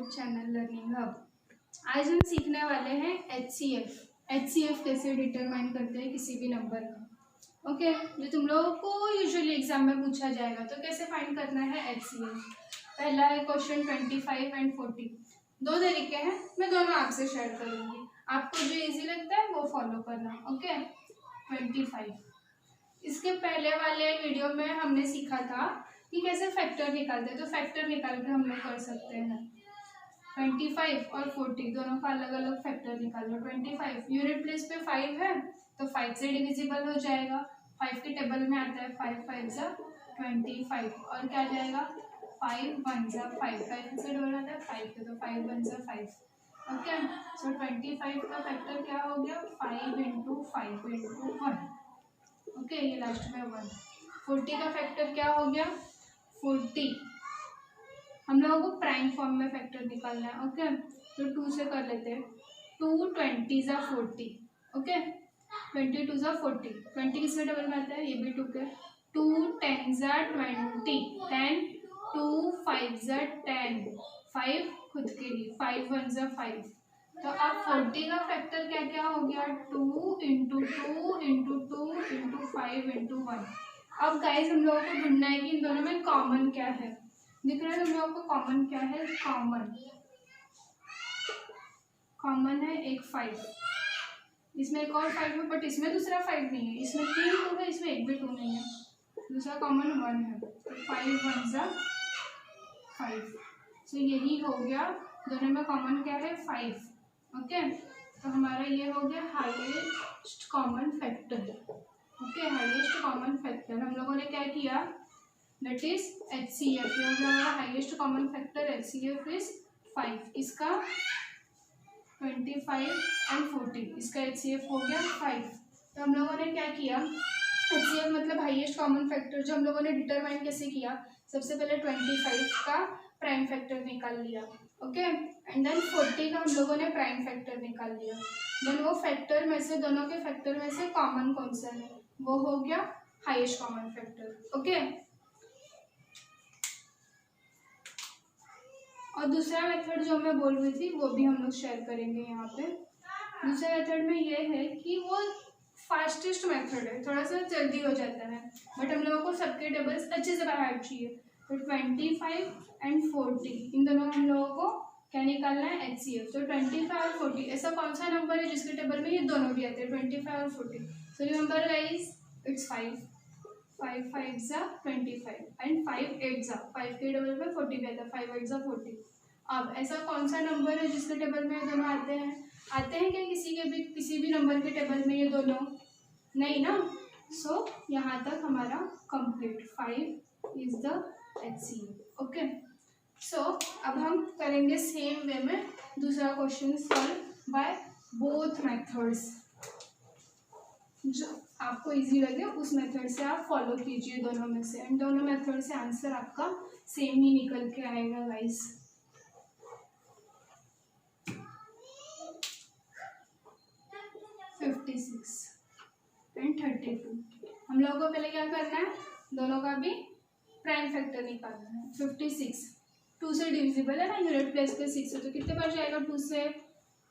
YouTube channel learning hub. आज हम सीखने वाले हैं HCF कैसे डिटरमाइन करते हैं किसी भी नंबर का। ओके, जो तुम लोगों को यूजुअली एग्जाम में पूछा जाएगा, तो कैसे फाइंड करना है HCF। पहला है क्वेश्चन 25 एंड 40। दो तरीके हैं, मैं दोनों आपसे शेयर करूंगी, आपको जो इजी लगता है वो फॉलो करना। ओके, 25। इसके पहले वाले वीडियो में हमने सीखा था कि कैसे फैक्टर निकालते हैं, तो फैक्टर निकाल के हम लोग कर सकते हैं। 25 और 40 दोनों का अलग अलग फैक्टर निकाल लो। 25 यूनिट प्लेस पे 5 है तो 5 से डिविजिबल हो जाएगा। 5 के टेबल में आता है 5 5 जा 25 और क्या आ जाएगा 5 1 जा 5। 5 से डबल आता है 5 के, तो 5 1 जा 5। ओके, सो 25 का फैक्टर क्या हो गया 5 इंटू 5 इंटू 1। ओके, ये लास्ट में 1। 40 का फैक्टर क्या हो गया 40। हम लोगों को प्राइम फॉर्म में फैक्टर निकालना है। ओके, तो 2 से कर लेते हैं। 2 20 जा 40। ओके, 22 जा 40। 20 किसमें डबल में आता है, ये भी 2 के। 2 10 जा 20। 10 2 5 जा 10। 5 खुद के लिए, 5 1 जा 5। तो अब 40 का फैक्टर क्या क्या हो गया 2 इंटू 2 इंटू 2 इंटू 5 इंटू 1। अब गाइज हम लोगों को ढूंढना है कि इन दोनों में कॉमन क्या है। दिख रहा है तुम लोगों को कॉमन क्या है, कॉमन है एक 5, इसमें एक और 5 है बट इसमें दूसरा 5 नहीं है, इसमें 3 2 है, इसमें एक भी 2 नहीं है, दूसरा कॉमन 1 है। तो 5 1 जा 5। सो यही हो गया, दोनों में कॉमन क्या है 5। ओके, तो हमारा ये हो गया highest common factor. Okay, highest common factor हम लोगों ने क्या किया, दैट इज HCF। ये हो गया हमारा highest common factor. HCF is 5। इसका 25 एंड 40, इसका HCF हो गया 5। तो हम लोगों ने क्या किया, HCF मतलब हाईएस्ट कॉमन फैक्टर, जो हम लोगों ने डिटरमाइन कैसे किया, सबसे पहले 25 का प्राइम फैक्टर निकाल लिया। ओके, एंड देन 40 का हम लोगों ने प्राइम फैक्टर निकाल लिया। देन वो फैक्टर में से, दोनों के फैक्टर में से कॉमन कौन सा है, वो हो गया हाईएस्ट कॉमन फैक्टर। ओके, और दूसरा मेथड जो मैं बोल रही थी वो भी हम लोग शेयर करेंगे यहाँ पे। दूसरे मेथड में ये है कि वो फास्टेस्ट मेथड है, थोड़ा सा जल्दी हो जाता है, बट हम लोगों को सबके टेबल्स अच्छे से बाहर चाहिए। तो 25 एंड 40 इन दोनों हम लोगों को क्या निकालना है HCF। तो 25 और 40 ऐसा कौन सा नंबर है जिसके टेबल में ये दोनों भी आते हैं 25 और 40। सो रिमेंबर गाइस, इट्स 5 5 5 जा 25 एंड 5 8 जा 5 के टेबल में 40 भी आता है, 5 8 जा 40। अब ऐसा कौन सा नंबर है जिसके टेबल में ये दोनों आते हैं क्या किसी भी नंबर के टेबल में ये दोनों नहीं ना। सो यहाँ तक हमारा complete, 5 is the HCF। Okay, so अब हम करेंगे सेम वे में दूसरा question solve by both methods. जो आपको इजी लगे उस मेथड से आप फॉलो कीजिए दोनों में से, एंड दोनों मेथड से आंसर आपका सेम ही निकल के आएगा गाइस। एंड 32 हम लोगों को पहले क्या करना है, दोनों का भी प्राइम फैक्टर निकालना है। 56 2 से डिविजिबल है ना, यूनिट प्लेस पे 6 है, तो कितने बार जाएगा 2 से।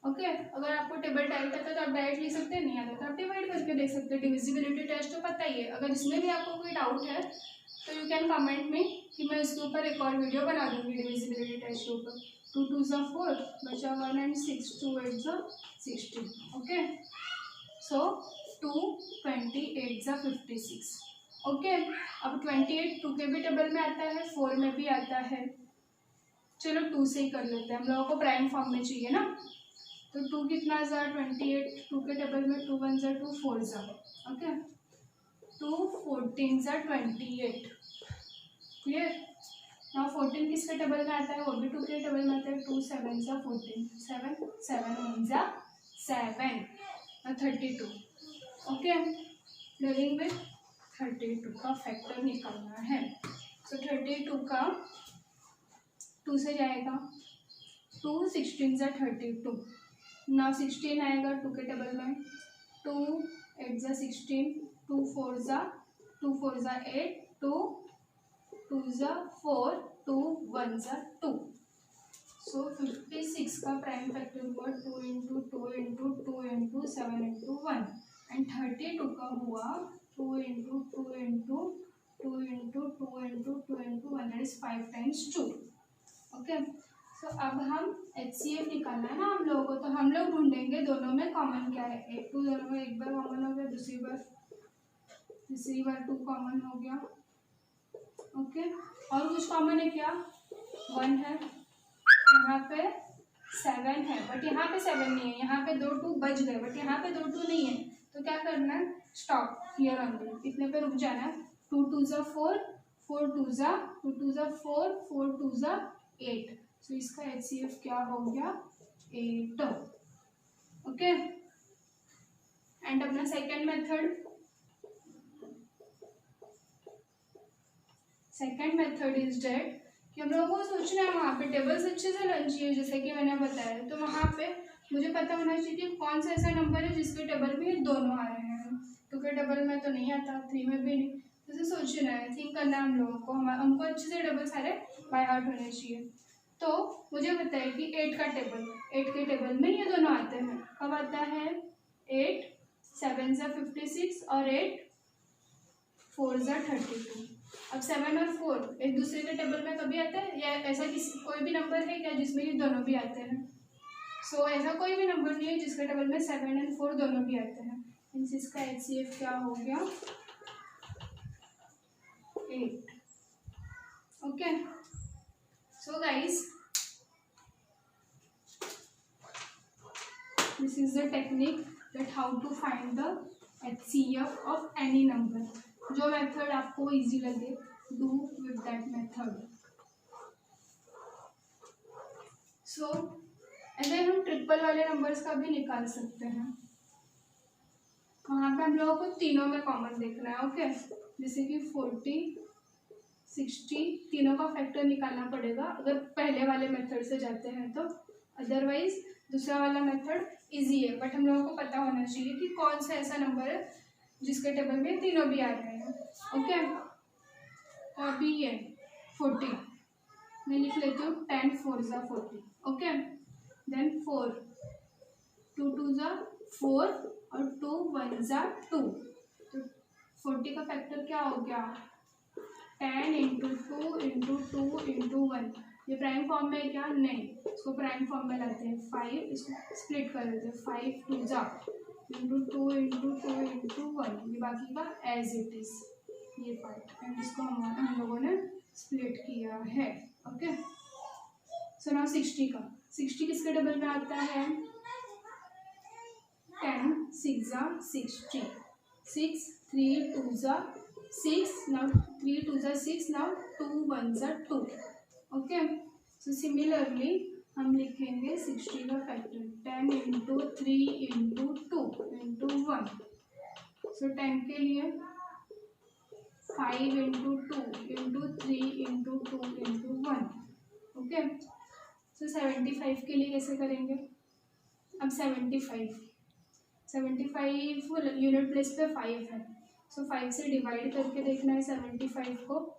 ओके, अगर आपको टेबल टाइप आता है तो आप डायरेक्ट लिख सकते हैं, नहीं आता तो आप डिवाइड करके देख सकते हैं। डिविजिबिलिटी टेस्ट तो पता ही है, अगर इसमें भी आपको कोई डाउट है तो यू कैन कमेंट में कि मैं इसके ऊपर एक और वीडियो बना दूंगी डिविजिबिलिटी टेस्ट के ऊपर। 2 2 जा 4 बचा 1 एंड 6 2 8 जा 16। ओके, सो 2 28 जा 56। ओके, अब 28 2 के भी टेबल में आता है, 4 में भी आता है, चलो 2 से ही कर लेते हैं, हम लोगों को प्राइम फॉर्म में चाहिए ना। तो 2 कितना जा 28, 2 के टेबल में 2 1 जा 2 4 जा। ओके, 2 14 जा 28। क्लियर। नाउ 14 किसके टेबल में आता है, वो भी 2 के टेबल में आता है, 2 7 जा 14। 7 7 1 जा 7 और 32। ओके, डीलिंग विथ 32 का फैक्टर निकालना है। सो 32 का 2 से जाएगा, 2 16 जा 32। नाउ 16 आएगा 2 के टेबल में, 2 8 जा 16, 2 4 जा 8, 2 2 जा 4, 2 1 जा 2। सो 56 का प्राइम फैक्टर हुआ 2 into 2 into 2 into 7 into 1 and 32 का हुआ 2 into 2 into 2 into 2 into 2 into 1 that is 5 times 2। Okay, so अब हम HCF निकालना है ना हम लोगों को, तो हम लोग ढूंढेंगे दोनों में कॉमन क्या है। 8 2 दोनों में एक बार कॉमन हो गया, तीसरी बार 2 कॉमन हो गया। ओके, और कुछ कॉमन है क्या? 1 है, यहाँ पे 7 है बट यहाँ पे 7 नहीं है, यहाँ पे 2 2 बच गए बट यहाँ पे 2 2 नहीं है, तो क्या करना है? स्टॉप हियर ओनली, इतने पे रुक जाना है। 2 2 ज़ा 4, 4 2 ज़ा 2 2 ज़ा 4, 4 2 ज़ा 8। सो इसका HCF क्या हो गया? 8। ओके, एंड अपना सेकेंड मेथड इज डेट कि हम लोगों को सोचना है वहाँ पे टेबल्स अच्छे से लर्न चाहिए, जैसे कि मैंने बताया। तो वहाँ पे मुझे पता होना चाहिए कि कौन सा ऐसा नंबर है जिसके टेबल में ये दोनों आ रहे हैं। 2 के टेबल में तो नहीं आता, 3 में भी नहीं, जैसे सोचना है, थिंक करना है हम लोगों को, हमको अच्छे से टेबल सारे बाय हार्ट होने चाहिए। तो मुझे बताइए कि 8 का टेबल, 8 के टेबल में ये दोनों आते हैं। कब आता है? 8 7 ज़ा 56 और 8 4 ज़ा 32। अब 7 और 4 एक दूसरे के टेबल में कभी आते हैं, या ऐसा कोई भी नंबर है क्या जिसमें ये दोनों भी आते हैं? सो ऐसा कोई भी नंबर नहीं है जिसके टेबल में 7 एंड 4 दोनों भी आते हैं। मीन्स इसका HCF क्या हो गया? 8। Okay, so guys this is the technique that how to find the HCF of any number. जो मेथड आपको इजी लगे, do with that method. So ऐसे हम ट्रिपल वाले नंबर्स का भी निकाल सकते हैं। वहाँ पे हम लोगों को तीनों में कॉमन देखना है। ओके, जैसे कि 40 60 तीनों का फैक्टर निकालना पड़ेगा अगर पहले वाले मेथड से जाते हैं तो, अदरवाइज दूसरा वाला मेथड इजी है, बट हम लोगों को पता होना चाहिए कि कौन सा ऐसा नंबर है जिसके टेबल में तीनों भी आ रहे हैं। ओके, तो अभी ये 40 मैं लिख लेती हूँ, 10 4 ज़ा 40। ओके, देन 4 2 2 ज़ा 4 और 2 1 ज़ा 2। तो 40 का फैक्टर क्या हो गया? 10 इंटू 2 इंटू 2 इंटू 1। ये प्राइम फॉर्म में है क्या? नहीं, इसको प्राइम फॉर्म में लाते हैं। 5 इसको स्प्लिट कर देते हैं, 5 2 ज़ा इंटू 2 इंटू 2 इंटू 1। ये बाकी का एज इट इज ये पार्ट, एंड इसको हम लोगों ने स्प्लिट किया है। ओके, सो नाउ 60 किसके टेबल में आता है? 10 6 ज़ा 60, 6 3 2 ज़ा 6, now 3 2 ज़ा 6, now 2 1 ज़ा 2। ओके, सो सिमिलरली हम लिखेंगे 60 का factor 10 into 3 into 2 into 1। So 10 के लिए 5 into 2 into 3 into 2 into 1। Okay, so 75 के लिए कैसे करेंगे? अब 75 यूनिट प्लेस पे 5 है, सो 5 से डिवाइड करके देखना है 75 को,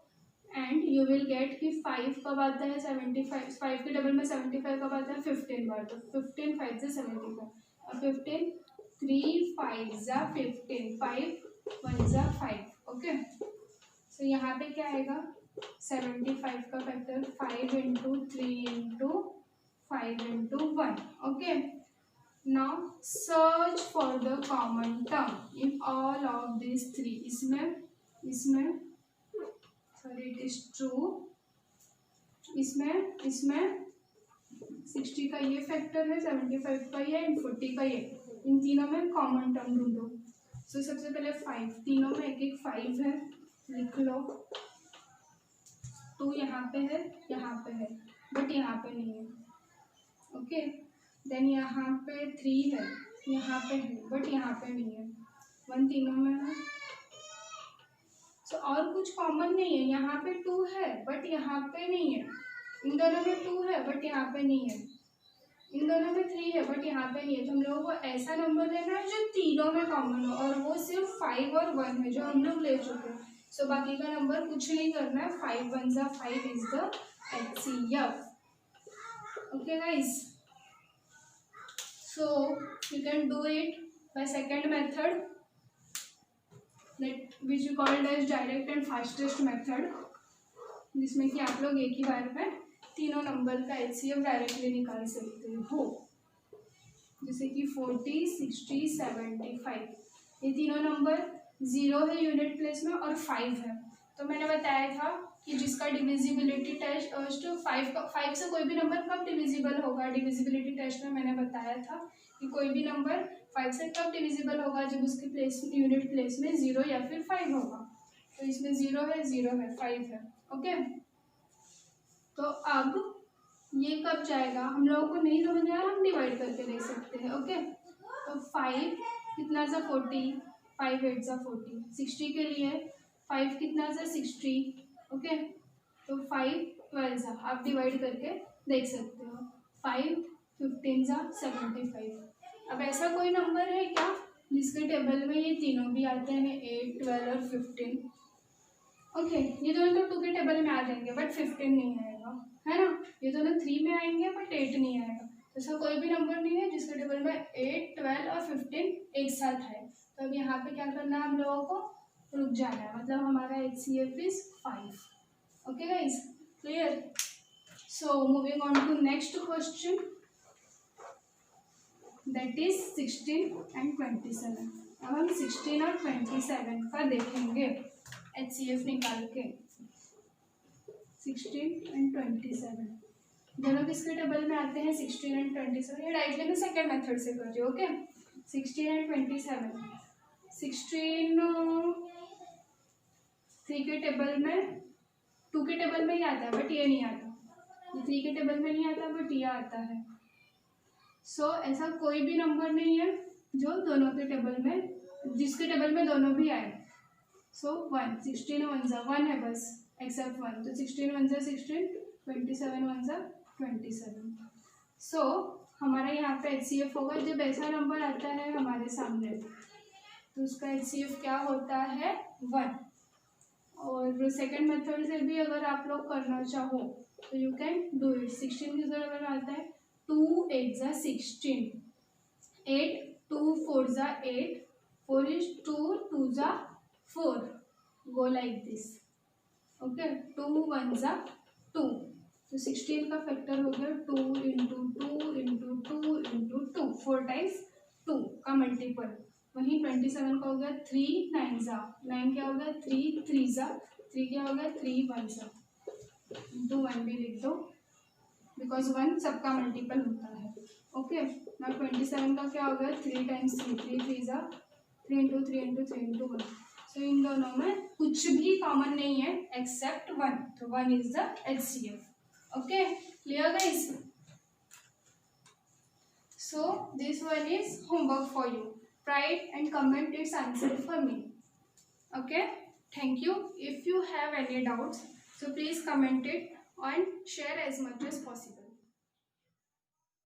एंड यू विल गेट कि 5 कब आता है? 75 5 के टेबल में 75 कब आता है? 15 बार। तो 15 5 से 75 और 15 3 5 ज़ा 15, 5 1 ज़ा 5। ओके, सो यहाँ पे क्या आएगा? 75 का factor 5 into 3 into 5 into 1। Okay, now search for the common term in all of this 3। इसमें सॉरी इट इज ट्रू, इसमें 60 का ये फैक्टर है, 75 का ये एंड 40 का ये, इन तीनों में कॉमन टर्म ढूंढो। सो सबसे पहले 5, तीनों में एक एक 5 है, लिख लो। 2 यहाँ पे है बट यहाँ पे नहीं है। ओके, देन यहाँ पे 3 है, यहाँ पे है बट यहाँ पे नहीं है। 1 तीनों में है, सो और कुछ कॉमन नहीं है। यहाँ पे 2 है बट यहाँ पे नहीं है, इन दोनों में 2 है बट यहाँ पे नहीं है, इन दोनों में 3 है बट यहाँ पे नहीं है। तो हम लोगों को ऐसा नंबर लेना है जो तीनों में कॉमन हो, और वो सिर्फ 5 और 1 है जो हम लोग ले चुके हैं। सो बाकी का नंबर कुछ नहीं करना है, 5 1 ज़ा 5 is the HCF। Okay guys, so you can do it by second method, that which we called as direct and fastest method, जिसमें कि आप लोग एक ही बार में तीनों नंबर का एचसीएफ डायरेक्टली निकाल सकते हो, जैसे कि 40, 60, 75, ये तीनों नंबर 0 है यूनिट प्लेस में और 5 है। तो मैंने बताया था कि जिसका डिविजिबिलिटी टेस्ट 5 से कोई भी नंबर कब डिविजिबल होगा, डिविजिबिलिटी टेस्ट में मैंने बताया था कि कोई भी नंबर 5 से कब डिविजिबल होगा, जब उसके प्लेस यूनिट प्लेस में 0 या फिर 5 होगा। तो इसमें 0 है, 0 है, 5 है। ओके, तो अब ये कब जाएगा, हम लोगों को नहीं समझ आया, हम डिवाइड करके देख सकते हैं। ओके, तो 5 कितना सा 40, 5 8 सा 40, 60 के लिए 5 कितना सा 60। ओके, तो 5 12 सा आप डिवाइड करके देख सकते हो, 5 15 सा 75। अब ऐसा कोई नंबर है क्या जिसके टेबल में ये तीनों भी आते हैं, 8 12 और 15? ओके, ये दोनों तो 2 के टेबल में आ जाएंगे बट 15 नहीं आएगा, है ना। ये दोनों 3 में आएंगे बट 8 नहीं आएगा। ऐसा कोई भी नंबर नहीं है जिसके टेबल में 8 12 और 15 एक साथ है। तो अब यहाँ पे क्या करना है, हम लोगों को रुक जाना है, मतलब हमारा HCF is 5। Okay guys, clear. So moving on to next question, that is 16 and 27। अब हम 16 और 27 का देखेंगे HCF निकाल के। 16 and 27 दोनों किसके टेबल में आते हैं, 16 and 27। ये डायरेक्टली मैं सेकेंड मेथड से कर रही हूँ। ओके, 16 and 27, 16 3 के टेबल में, 2 के टेबल में ही आता है बट ये नहीं आता, ये 3 के टेबल में नहीं आता बट ये आता है। सो ऐसा कोई भी नंबर नहीं है जो दोनों के टेबल में, जिसके टेबल में दोनों भी आए। सो 1, 16 1 सा 1 है बस, एक्सेप्ट 1, तो 16 1 सा 16, 27 1 सा 27। सो हमारा यहाँ पे HCF होगा, जब ऐसा नंबर आता है हमारे सामने तो उसका HCF क्या होता है, 1। और सेकंड मेथड से भी अगर आप लोग करना चाहो तो यू कैन डू इट। 16 की जगह अगर आता है 2 8 सा 16, 8 2 4 सा 8, 4 is 2 2 सा 4, go like this। ओके, 2 1 सा 2, तो 16 का फैक्टर हो गया 2 इंटू 2 इंटू 2 इंटू 2, 4 टाइम्स 2 का मल्टीपल। वहीं 27 का हो गया 3 9 सा 9, क्या हो गया 3 3 सा 3, क्या हो गया 3 1 सा, इंटू 1 भी लिख दो बिकॉज 1 सबका मल्टीपल होता है। ओके, ना 27 का क्या हो गया 3 टाइम्स 3, 3 3 सा 3 इंटू 3 इंटू 3 इंटू 1। सो इन दोनों में कुछ भी कॉमन नहीं है एक्सेप्ट 1, तो 1 is the HCF। Okay, clear guys. So this one is homework for you, write and comment its answer for me। Okay, thank you। If you have any doubts, so please comment it and share as much as possible।